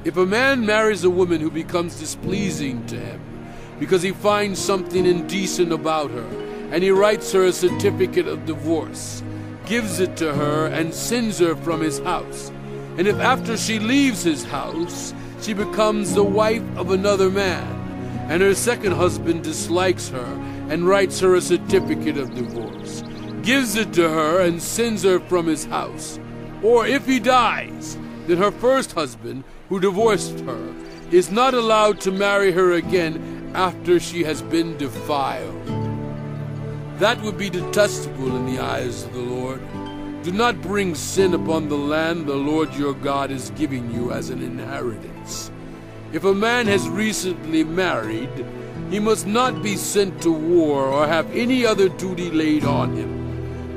If a man marries a woman who becomes displeasing to him because he finds something indecent about her, and he writes her a certificate of divorce, gives it to her, and sends her from his house, and if after she leaves his house she becomes the wife of another man, and her second husband dislikes her and writes her a certificate of divorce, gives it to her, and sends her from his house, or if he dies, then her first husband, who divorced her, is not allowed to marry her again after she has been defiled. That would be detestable in the eyes of the Lord. Do not bring sin upon the land the Lord your God is giving you as an inheritance. If a man has recently married, he must not be sent to war or have any other duty laid on him.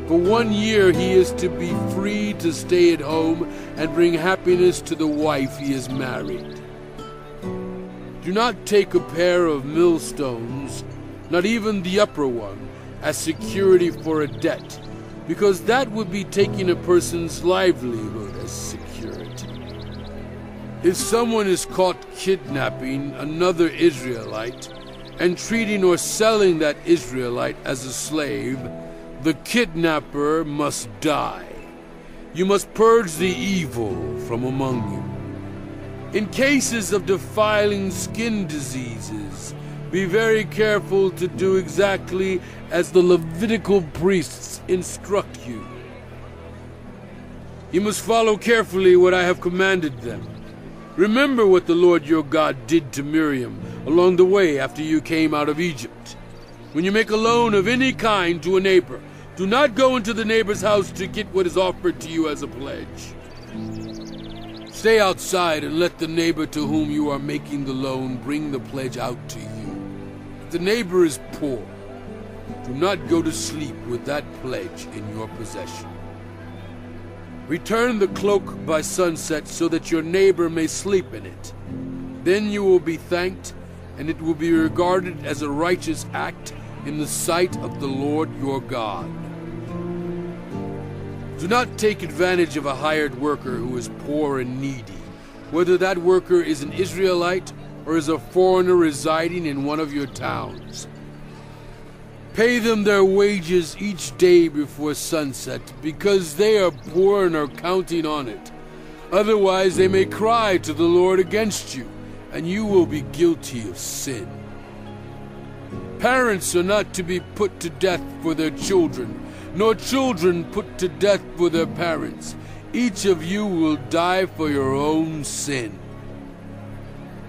For 1 year he is to be free to stay at home and bring happiness to the wife he has married. Do not take a pair of millstones, not even the upper one, as security for a debt, because that would be taking a person's livelihood as security. If someone is caught kidnapping another Israelite and treating or selling that Israelite as a slave, the kidnapper must die. You must purge the evil from among you. In cases of defiling skin diseases, be very careful to do exactly as the Levitical priests instruct you. You must follow carefully what I have commanded them. Remember what the Lord your God did to Miriam along the way after you came out of Egypt. When you make a loan of any kind to a neighbor, do not go into the neighbor's house to get what is offered to you as a pledge. Stay outside and let the neighbor to whom you are making the loan bring the pledge out to you. If the neighbor is poor, do not go to sleep with that pledge in your possession. Return the cloak by sunset so that your neighbor may sleep in it. Then you will be thanked, and it will be regarded as a righteous act in the sight of the Lord your God. Do not take advantage of a hired worker who is poor and needy, whether that worker is an Israelite or is a foreigner residing in one of your towns. Pay them their wages each day before sunset, because they are poor and are counting on it. Otherwise they may cry to the Lord against you, and you will be guilty of sin. Parents are not to be put to death for their children, nor children put to death for their parents. Each of you will die for your own sin.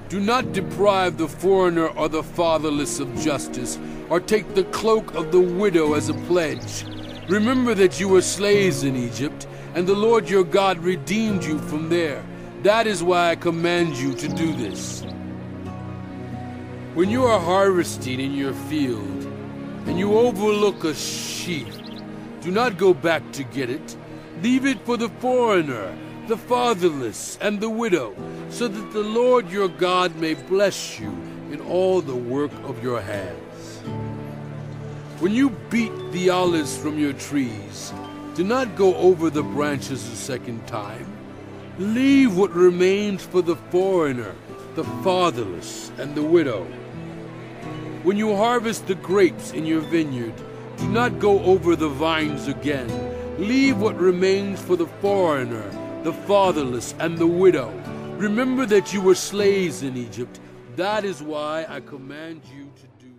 Do not deprive the foreigner or the fatherless of justice, or take the cloak of the widow as a pledge. Remember that you were slaves in Egypt, and the Lord your God redeemed you from there. That is why I command you to do this. When you are harvesting in your field, and you overlook a sheaf, do not go back to get it. Leave it for the foreigner, the fatherless, and the widow, so that the Lord your God may bless you in all the work of your hands. When you beat the olives from your trees, do not go over the branches a second time. Leave what remains for the foreigner, the fatherless, and the widow. When you harvest the grapes in your vineyard, do not go over the vines again. Leave what remains for the foreigner, the fatherless, and the widow. Remember that you were slaves in Egypt. That is why I command you to do